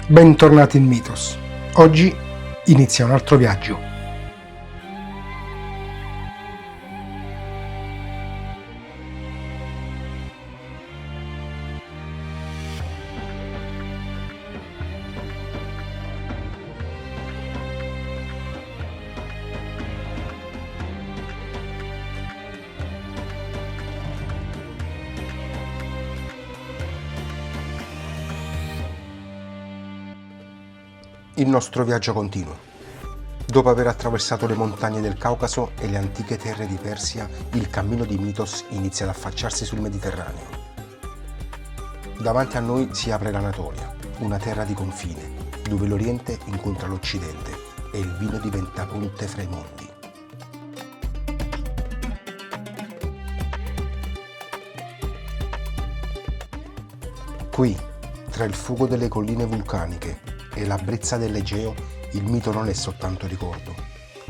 Bentornati in Mythos. Oggi inizia un altro viaggio. Il nostro viaggio continua. Dopo aver attraversato le montagne del Caucaso e le antiche terre di Persia, il cammino di Mythos inizia ad affacciarsi sul Mediterraneo. Davanti a noi si apre l'Anatolia, una terra di confine, dove l'Oriente incontra l'Occidente e il vino diventa ponte fra i mondi. Qui, tra il fuoco delle colline vulcaniche e la brezza dell'Egeo, il mito non è soltanto ricordo,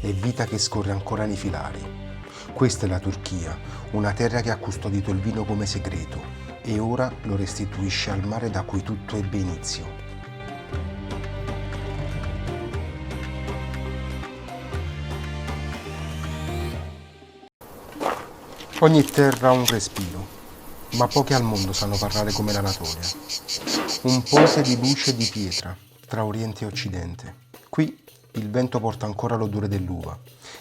è vita che scorre ancora nei filari. Questa è la Turchia, una terra che ha custodito il vino come segreto e ora lo restituisce al mare da cui tutto ebbe inizio. Ogni terra ha un respiro, ma pochi al mondo sanno parlare come l'Anatolia. Un ponte di luce e di pietra tra Oriente e Occidente. Qui il vento porta ancora l'odore dell'uva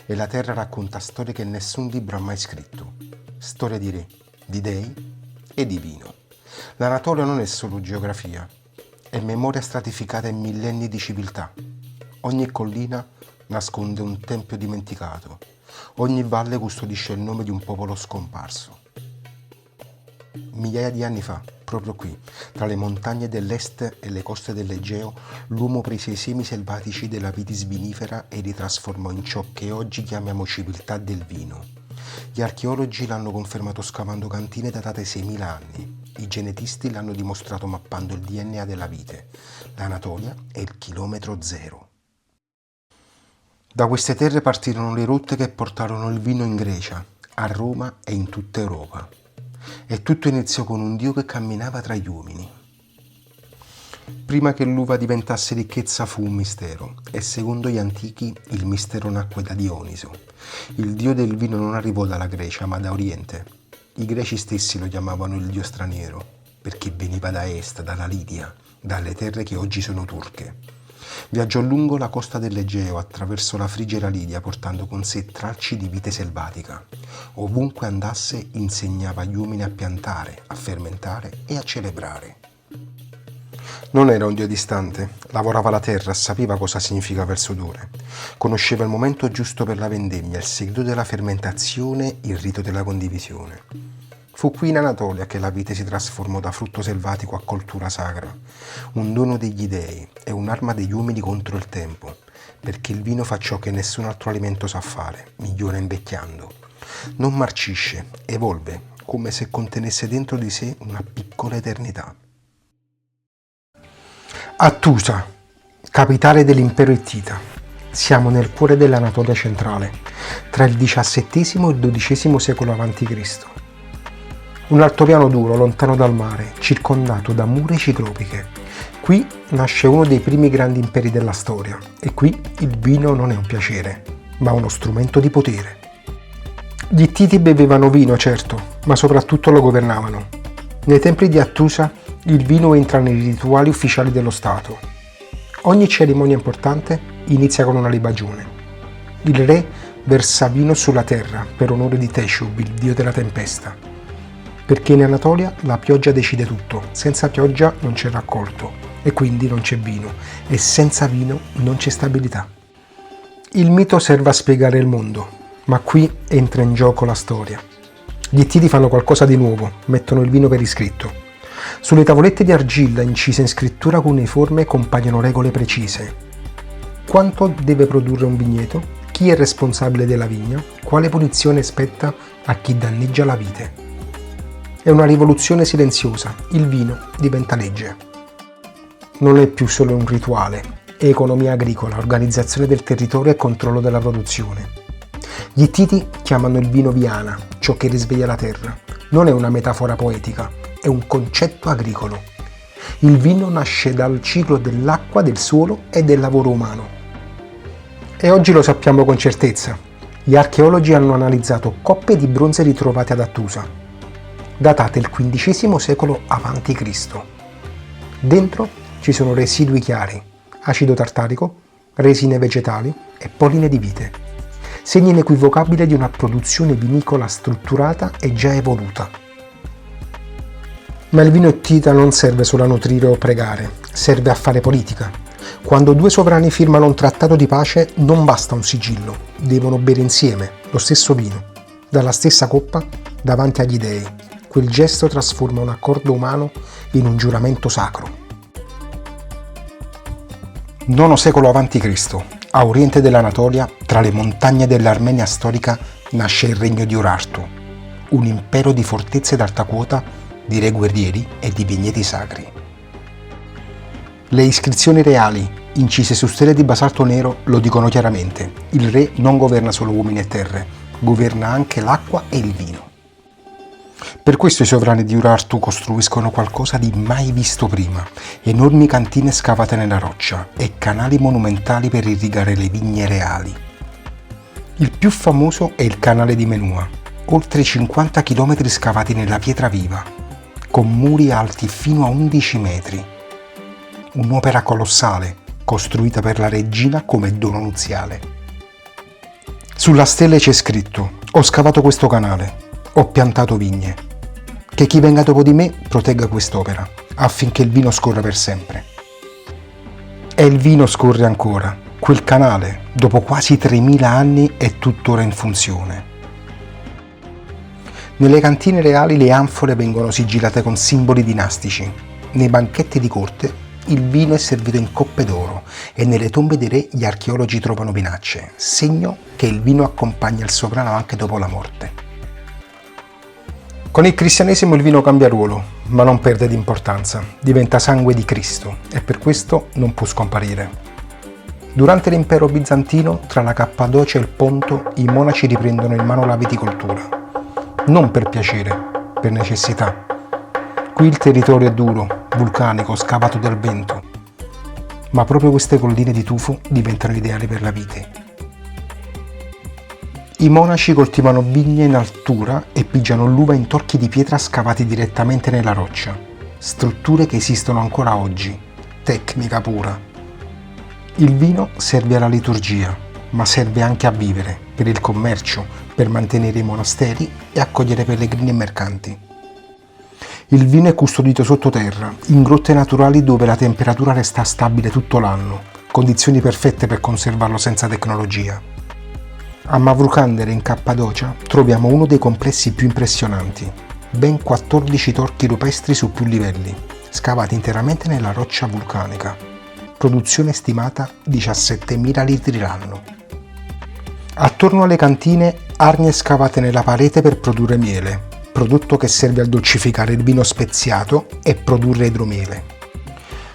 e la terra racconta storie che nessun libro ha mai scritto. Storie di re, di dei e di vino. L'Anatolia non è solo geografia, è memoria stratificata in millenni di civiltà. Ogni collina nasconde un tempio dimenticato. Ogni valle custodisce il nome di un popolo scomparso. Migliaia di anni fa, proprio qui, tra le montagne dell'est e le coste dell'Egeo, l'uomo prese i semi selvatici della vitis vinifera e li trasformò in ciò che oggi chiamiamo civiltà del vino. Gli archeologi l'hanno confermato scavando cantine datate 6.000 anni. I genetisti l'hanno dimostrato mappando il DNA della vite. L'Anatolia è il chilometro zero. Da queste terre partirono le rotte che portarono il vino in Grecia, a Roma e in tutta Europa. E tutto iniziò con un dio che camminava tra gli uomini. Prima che l'uva diventasse ricchezza fu un mistero, e secondo gli antichi il mistero nacque da Dioniso. Il dio del vino non arrivò dalla Grecia, ma da Oriente. I greci stessi lo chiamavano il dio straniero, perché veniva da est, dalla Lidia, dalle terre che oggi sono turche. Viaggiò lungo la costa dell'Egeo attraverso la Frigia e la Lidia, portando con sé tralci di vite selvatica. Ovunque andasse insegnava agli uomini a piantare, a fermentare e a celebrare. Non era un dio distante, lavorava la terra, sapeva cosa significava il sudore. Conosceva il momento giusto per la vendemmia, il segreto della fermentazione, il rito della condivisione. Fu qui in Anatolia che la vite si trasformò da frutto selvatico a coltura sacra, un dono degli dei e un'arma degli uomini contro il tempo, perché il vino fa ciò che nessun altro alimento sa fare, migliora invecchiando. Non marcisce, evolve, come se contenesse dentro di sé una piccola eternità. Attusa, capitale dell'impero Ittita. Siamo nel cuore dell'Anatolia centrale, tra il XVII e il XII secolo a.C. Un altopiano duro, lontano dal mare, circondato da mura ciclopiche. Qui nasce uno dei primi grandi imperi della storia e qui il vino non è un piacere, ma uno strumento di potere. Gli Ittiti bevevano vino, certo, ma soprattutto lo governavano. Nei templi di Attusa il vino entra nei rituali ufficiali dello Stato. Ogni cerimonia importante inizia con una libagione. Il re versa vino sulla terra per onore di Teshub, il dio della tempesta. Perché in Anatolia la pioggia decide tutto, senza pioggia non c'è raccolto e quindi non c'è vino e senza vino non c'è stabilità. Il mito serve a spiegare il mondo, ma qui entra in gioco la storia. Gli Ittiti fanno qualcosa di nuovo, mettono il vino per iscritto. Sulle tavolette di argilla incise in scrittura cuneiforme compaiono regole precise. Quanto deve produrre un vigneto? Chi è responsabile della vigna? Quale punizione spetta a chi danneggia la vite? È una rivoluzione silenziosa, il vino diventa legge. Non è più solo un rituale, è economia agricola, organizzazione del territorio e controllo della produzione. Gli Ittiti chiamano il vino viana, ciò che risveglia la terra. Non è una metafora poetica, è un concetto agricolo. Il vino nasce dal ciclo dell'acqua, del suolo e del lavoro umano. E oggi lo sappiamo con certezza. Gli archeologi hanno analizzato coppe di bronze ritrovate ad Attusa, datate il XV secolo a.C. Dentro ci sono residui chiari, acido tartarico, resine vegetali e polline di vite. Segni inequivocabili di una produzione vinicola strutturata e già evoluta. Ma il vino ittita non serve solo a nutrire o pregare, serve a fare politica. Quando due sovrani firmano un trattato di pace non basta un sigillo, devono bere insieme lo stesso vino, dalla stessa coppa, davanti agli dei. Quel gesto trasforma un accordo umano in un giuramento sacro. IX secolo a.C., a oriente dell'Anatolia, tra le montagne dell'Armenia storica, nasce il regno di Urartu, un impero di fortezze d'alta quota, di re guerrieri e di vigneti sacri. Le iscrizioni reali, incise su stele di basalto nero, lo dicono chiaramente: il re non governa solo uomini e terre, governa anche l'acqua e il vino. Per questo i sovrani di Urartu costruiscono qualcosa di mai visto prima: enormi cantine scavate nella roccia e canali monumentali per irrigare le vigne reali. Il più famoso è il canale di Menua, oltre 50 km scavati nella pietra viva, con muri alti fino a 11 metri. Un'opera colossale, costruita per la regina come dono nuziale. Sulla stele c'è scritto: ho scavato questo canale, ho piantato vigne. Che chi venga dopo di me protegga quest'opera, affinché il vino scorra per sempre. E il vino scorre ancora. Quel canale, dopo quasi 3000 anni, è tuttora in funzione. Nelle cantine reali le anfore vengono sigillate con simboli dinastici. Nei banchetti di corte il vino è servito in coppe d'oro e nelle tombe dei re gli archeologi trovano vinacce, segno che il vino accompagna il sovrano anche dopo la morte. Con il cristianesimo il vino cambia ruolo, ma non perde di importanza, diventa sangue di Cristo e per questo non può scomparire. Durante l'impero bizantino, tra la Cappadocia e il Ponto, i monaci riprendono in mano la viticoltura. Non per piacere, per necessità. Qui il territorio è duro, vulcanico, scavato dal vento, ma proprio queste colline di tufo diventano ideali per la vite. I monaci coltivano vigne in altura e pigiano l'uva in torchi di pietra scavati direttamente nella roccia, strutture che esistono ancora oggi, tecnica pura. Il vino serve alla liturgia, ma serve anche a vivere, per il commercio, per mantenere i monasteri e accogliere pellegrini e mercanti. Il vino è custodito sottoterra, in grotte naturali dove la temperatura resta stabile tutto l'anno, condizioni perfette per conservarlo senza tecnologia. A Mavrucandere in Cappadocia troviamo uno dei complessi più impressionanti, ben 14 torchi rupestri su più livelli, scavati interamente nella roccia vulcanica, produzione stimata 17.000 litri l'anno. Attorno alle cantine arnie scavate nella parete per produrre miele, prodotto che serve a dolcificare il vino speziato e produrre idromiele.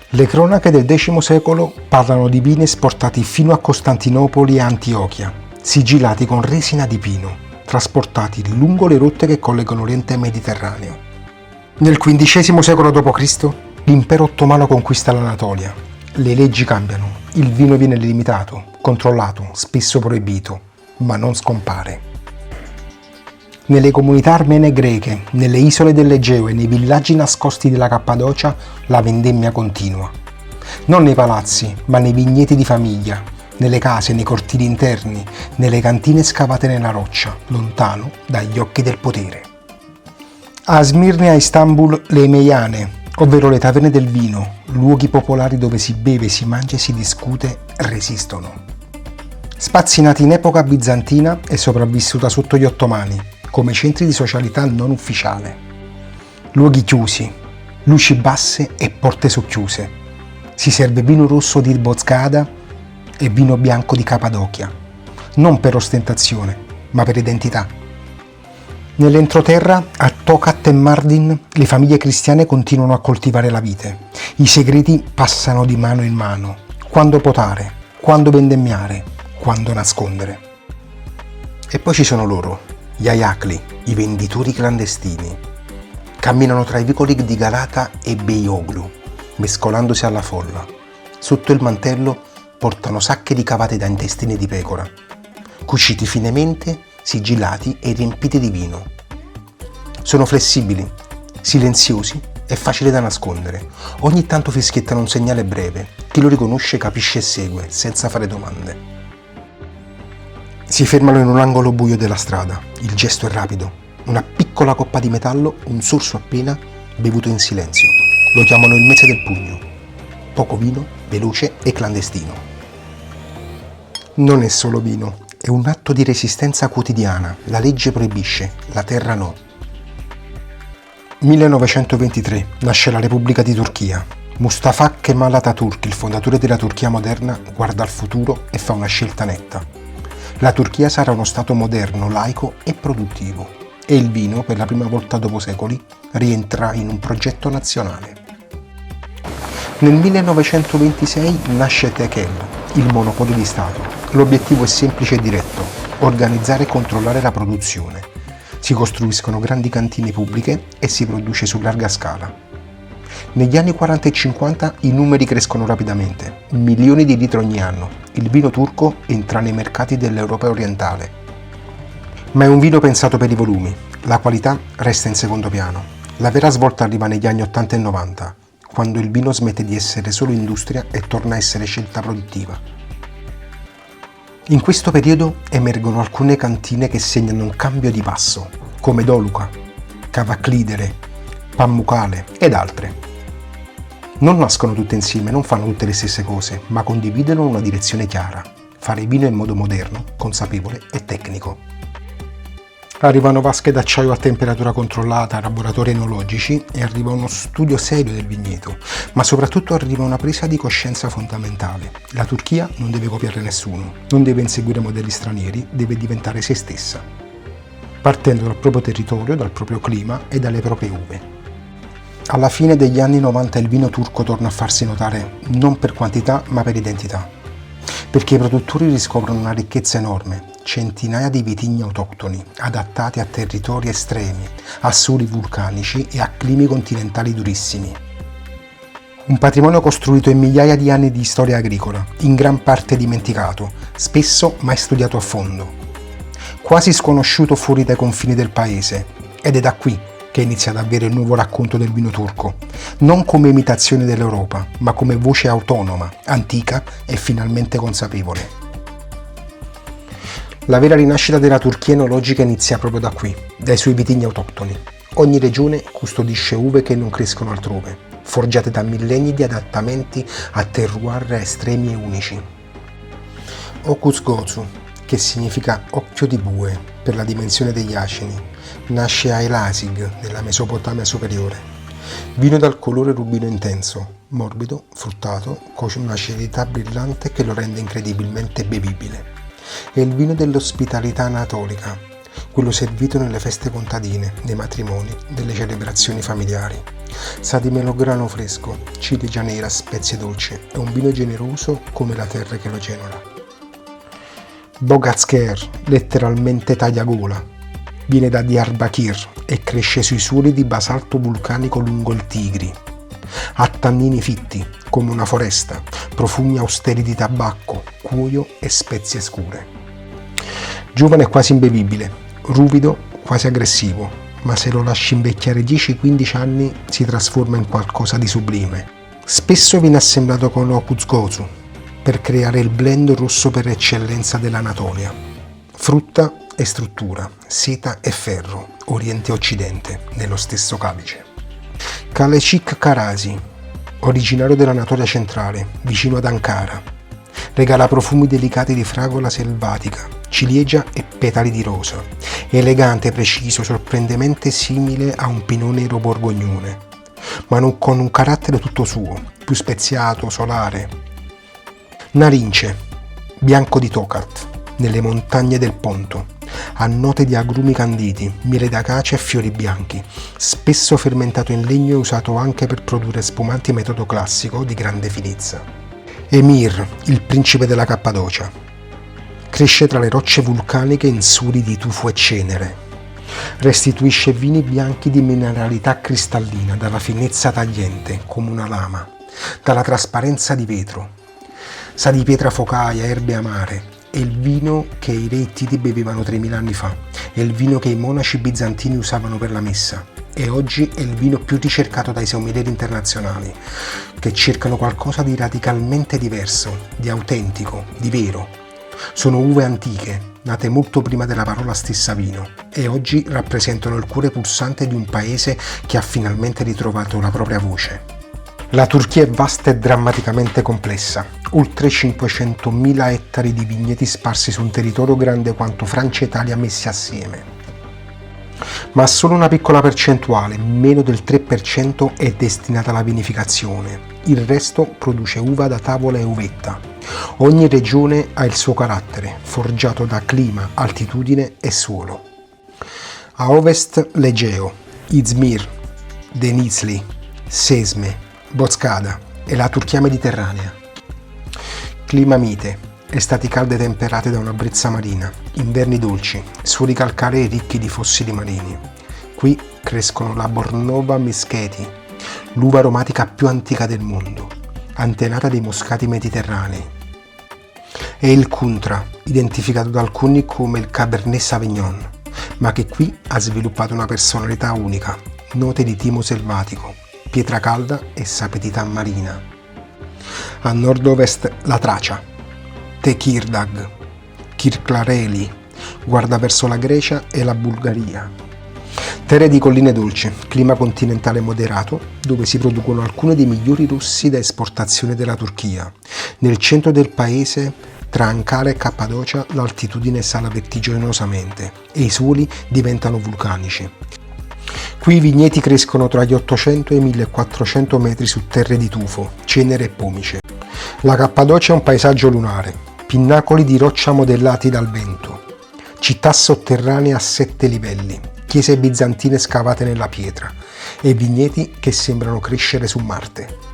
Le cronache del X secolo parlano di vini esportati fino a Costantinopoli e Antiochia, sigillati con resina di pino, trasportati lungo le rotte che collegano Oriente e Mediterraneo. Nel XV secolo d.C. l'impero ottomano conquista l'Anatolia. Le leggi cambiano, il vino viene limitato, controllato, spesso proibito, ma non scompare. Nelle comunità armene e greche, nelle isole dell'Egeo e nei villaggi nascosti della Cappadocia la vendemmia continua. Non nei palazzi, ma nei vigneti di famiglia, nelle case, nei cortili interni, nelle cantine scavate nella roccia, lontano dagli occhi del potere. A Smirne e a Istanbul le emeiane, ovvero le taverne del vino, luoghi popolari dove si beve, si mangia e si discute, resistono. Spazi nati in epoca bizantina e sopravvissuta sotto gli ottomani, come centri di socialità non ufficiale. Luoghi chiusi, luci basse e porte socchiuse. Si serve vino rosso di Bozgada e vino bianco di Cappadocia, non per ostentazione, ma per identità. Nell'entroterra, a Tokat e Mardin, le famiglie cristiane continuano a coltivare la vite. I segreti passano di mano in mano. Quando potare, quando vendemmiare, quando nascondere. E poi ci sono loro, gli Ayakli, i venditori clandestini. Camminano tra i vicoli di Galata e Beyoğlu, mescolandosi alla folla. Sotto il mantello portano sacche ricavate da intestini di pecora, cuciti finemente, sigillati e riempiti di vino. Sono flessibili, silenziosi e facili da nascondere. Ogni tanto fischiettano un segnale breve. Chi lo riconosce capisce e segue, senza fare domande. Si fermano in un angolo buio della strada. Il gesto è rapido. Una piccola coppa di metallo, un sorso appena, bevuto in silenzio. Lo chiamano il mese del pugno. Poco vino, veloce e clandestino. Non è solo vino, è un atto di resistenza quotidiana. La legge proibisce, la terra no. 1923 nasce la Repubblica di Turchia. Mustafa Kemal Atatürk, il fondatore della Turchia moderna, guarda al futuro e fa una scelta netta. La Turchia sarà uno stato moderno, laico e produttivo. E il vino, per la prima volta dopo secoli, rientra in un progetto nazionale. Nel 1926 nasce Tekel, il monopolio di Stato. L'obiettivo è semplice e diretto: organizzare e controllare la produzione. Si costruiscono grandi cantine pubbliche e si produce su larga scala. Negli anni 40 e 50 i numeri crescono rapidamente, milioni di litri ogni anno. Il vino turco entra nei mercati dell'Europa orientale. Ma è un vino pensato per i volumi, la qualità resta in secondo piano. La vera svolta arriva negli anni 80 e 90, quando il vino smette di essere solo industria e torna a essere scelta produttiva. In questo periodo emergono alcune cantine che segnano un cambio di passo, come Doluca, Cavaclidere, Pamukkale ed altre. Non nascono tutte insieme, non fanno tutte le stesse cose, ma condividono una direzione chiara: fare vino in modo moderno, consapevole e tecnico. Arrivano vasche d'acciaio a temperatura controllata, laboratori enologici e arriva uno studio serio del vigneto, ma soprattutto arriva una presa di coscienza fondamentale. La Turchia non deve copiare nessuno, non deve inseguire modelli stranieri, deve diventare se stessa, partendo dal proprio territorio, dal proprio clima e dalle proprie uve. Alla fine degli anni 90 il vino turco torna a farsi notare non per quantità ma per identità, perché i produttori riscoprono una ricchezza enorme, centinaia di vitigni autoctoni adattati a territori estremi, a soli vulcanici e a climi continentali durissimi. Un patrimonio costruito in migliaia di anni di storia agricola, in gran parte dimenticato, spesso mai studiato a fondo, quasi sconosciuto fuori dai confini del paese, ed è da qui che inizia davvero il nuovo racconto del vino turco, non come imitazione dell'Europa, ma come voce autonoma, antica e finalmente consapevole. La vera rinascita della Turchia enologica inizia proprio da qui, dai suoi vitigni autoctoni. Ogni regione custodisce uve che non crescono altrove, forgiate da millenni di adattamenti a terroir estremi e unici. Okuzgozu, che significa occhio di bue per la dimensione degli acini, nasce a Elazig, nella Mesopotamia superiore. Vino dal colore rubino intenso, morbido, fruttato, con una acidità brillante che lo rende incredibilmente bevibile. È il vino dell'ospitalità anatolica, quello servito nelle feste contadine, nei matrimoni, nelle celebrazioni familiari. Sa di melograno fresco, ciliegia nera, spezie dolci. È un vino generoso come la terra che lo genera. Bogazker, letteralmente tagliagola. Viene da Diyarbakir e cresce sui suoli di basalto vulcanico lungo il Tigri. Ha tannini fitti, come una foresta, profumi austeri di tabacco, cuoio e spezie scure. Giovane e quasi imbevibile, ruvido, quasi aggressivo, ma se lo lasci invecchiare 10-15 anni si trasforma in qualcosa di sublime. Spesso viene assemblato con Okuzgozu per creare il blend rosso per eccellenza dell'Anatolia. Frutta e struttura, seta e ferro, oriente e occidente, nello stesso calice. Kalecik Karasi, originario dell'Anatolia centrale, vicino ad Ankara, regala profumi delicati di fragola selvatica, ciliegia e petali di rosa, elegante, preciso, sorprendentemente simile a un pinot nero borgognone, ma non con un carattere tutto suo, più speziato, solare. Narince, bianco di Tokat, nelle montagne del Ponto, ha note di agrumi canditi, miele d'acacia e fiori bianchi, spesso fermentato in legno e usato anche per produrre spumanti metodo classico di grande finezza. Emir, il principe della Cappadocia. Cresce tra le rocce vulcaniche insuri di tufo e cenere. Restituisce vini bianchi di mineralità cristallina, dalla finezza tagliente, come una lama, dalla trasparenza di vetro. Sa di pietra focaia, erbe amare. È il vino che i re ittiti bevevano 3000 anni fa. È il vino che i monaci bizantini usavano per la messa. E oggi è il vino più ricercato dai sommelier internazionali, che cercano qualcosa di radicalmente diverso, di autentico, di vero. Sono uve antiche, nate molto prima della parola stessa vino, e oggi rappresentano il cuore pulsante di un paese che ha finalmente ritrovato la propria voce. La Turchia è vasta e drammaticamente complessa, oltre 500.000 ettari di vigneti sparsi su un territorio grande quanto Francia e Italia messi assieme. Ma solo una piccola percentuale, meno del 3%, è destinata alla vinificazione. Il resto produce uva da tavola e uvetta. Ogni regione ha il suo carattere, forgiato da clima, altitudine e suolo. A ovest l'Egeo, Izmir, Denizli, Sesme, Bozkada e la Turchia mediterranea. Clima mite, estati calde temperate da una brezza marina, inverni dolci, suoli calcarei ricchi di fossili marini. Qui crescono la Bornova Mescheti, l'uva aromatica più antica del mondo, antenata dei moscati mediterranei. E il Kuntra, identificato da alcuni come il Cabernet Sauvignon, ma che qui ha sviluppato una personalità unica, note di timo selvatico, pietra calda e sapidità marina. A nord-ovest la Tracia, Tekirdağ, Kirklareli, guarda verso la Grecia e la Bulgaria. Terre di colline dolci, clima continentale moderato, dove si producono alcuni dei migliori rossi da esportazione della Turchia. Nel centro del paese, tra Ankara e Cappadocia, l'altitudine sala vertiginosamente e i suoli diventano vulcanici. Qui i vigneti crescono tra gli 800 e i 1400 metri su terre di tufo, cenere e pomice. La Cappadocia è un paesaggio lunare, pinnacoli di roccia modellati dal vento, città sotterranee a 7 livelli, chiese bizantine scavate nella pietra e vigneti che sembrano crescere su Marte.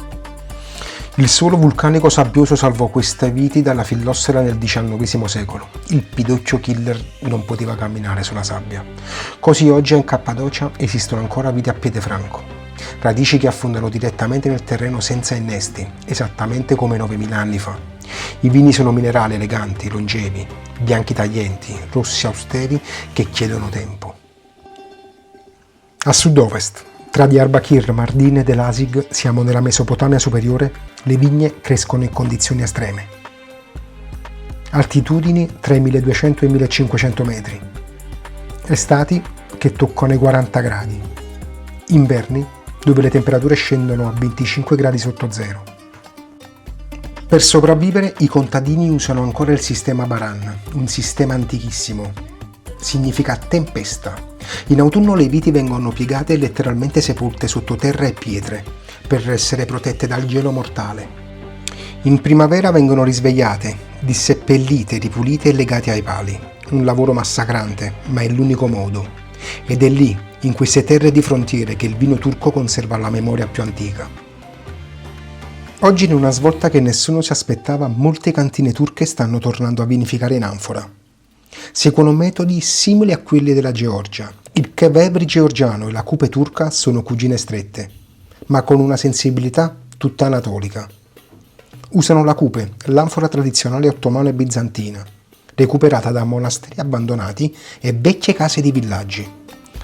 Il suolo vulcanico sabbioso salvò queste viti dalla fillossera nel XIX secolo. Il pidocchio killer non poteva camminare sulla sabbia. Così oggi in Cappadocia esistono ancora viti a piede franco, radici che affondano direttamente nel terreno senza innesti, esattamente come 9000 anni fa. I vini sono minerali eleganti, longevi, bianchi taglienti, rossi austeri che chiedono tempo. A sud-ovest, tra Diyarbakir, Mardin ed Elazig, siamo nella Mesopotamia superiore, le vigne crescono in condizioni estreme. Altitudini tra i 1200 e i 1500 metri. Estati che toccano i 40 gradi. Inverni dove le temperature scendono a 25 gradi sotto zero. Per sopravvivere i contadini usano ancora il sistema Baran, un sistema antichissimo. Significa tempesta. In autunno le viti vengono piegate e letteralmente sepolte sotto terra e pietre, per essere protette dal gelo mortale. In primavera vengono risvegliate, disseppellite, ripulite e legate ai pali. Un lavoro massacrante, ma è l'unico modo. Ed è lì, in queste terre di frontiere, che il vino turco conserva la memoria più antica. Oggi, in una svolta che nessuno si aspettava, molte cantine turche stanno tornando a vinificare in anfora. Seguono metodi simili a quelli della Georgia. Il kevevri georgiano e la cupe turca sono cugine strette, ma con una sensibilità tutta anatolica. Usano la cupe, l'anfora tradizionale ottomana e bizantina, recuperata da monasteri abbandonati e vecchie case di villaggi.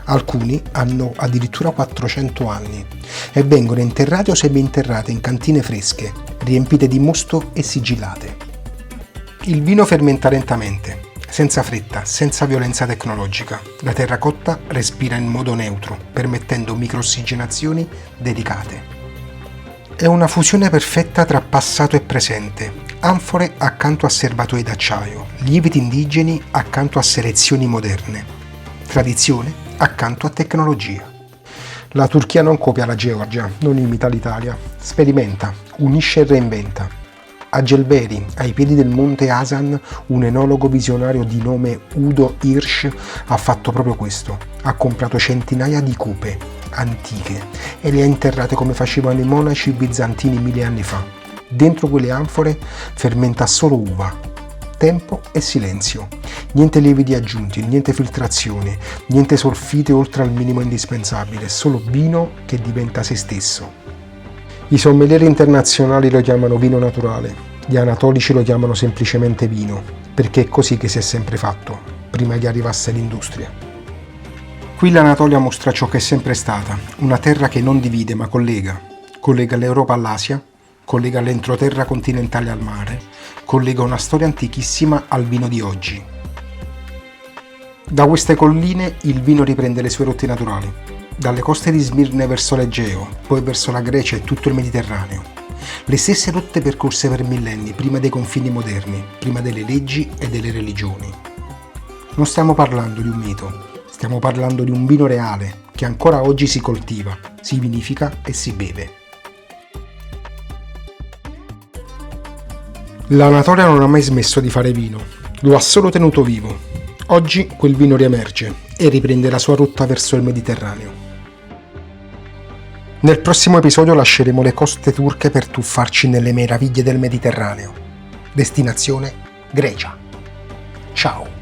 Alcuni hanno addirittura 400 anni e vengono interrati o semi-interrate in cantine fresche, riempite di mosto e sigillate. Il vino fermenta lentamente, senza fretta, senza violenza tecnologica. La terracotta respira in modo neutro, permettendo microossigenazioni delicate. È una fusione perfetta tra passato e presente, anfore accanto a serbatoi d'acciaio, lieviti indigeni accanto a selezioni moderne, tradizione accanto a tecnologia. La Turchia non copia la Georgia, non imita l'Italia, sperimenta, unisce e reinventa. A Gelberi, ai piedi del monte Hasan, un enologo visionario di nome Udo Hirsch ha fatto proprio questo. Ha comprato centinaia di cupe antiche e le ha interrate come facevano i monaci bizantini 1000 anni fa. Dentro quelle anfore fermenta solo uva. tempo e silenzio. Niente lieviti aggiunti, niente filtrazione, niente solfite oltre al minimo indispensabile, solo vino che diventa se stesso. I sommelier internazionali lo chiamano vino naturale, gli anatolici lo chiamano semplicemente vino, perché è così che si è sempre fatto, prima che arrivasse l'industria. Qui l'Anatolia mostra ciò che è sempre stata, una terra che non divide ma collega. Collega l'Europa all'Asia, collega l'entroterra continentale al mare, collega una storia antichissima al vino di oggi. Da queste colline il vino riprende le sue rotte naturali, dalle coste di Smirne verso l'Egeo, poi verso la Grecia e tutto il Mediterraneo. Le stesse rotte percorse per millenni, prima dei confini moderni, prima delle leggi e delle religioni. Non stiamo parlando di un mito. Stiamo parlando di un vino reale che ancora oggi si coltiva, si vinifica e si beve. L'Anatolia non ha mai smesso di fare vino, lo ha solo tenuto vivo. Oggi quel vino riemerge e riprende la sua rotta verso il Mediterraneo. Nel prossimo episodio lasceremo le coste turche per tuffarci nelle meraviglie del Mediterraneo. Destinazione Grecia. Ciao!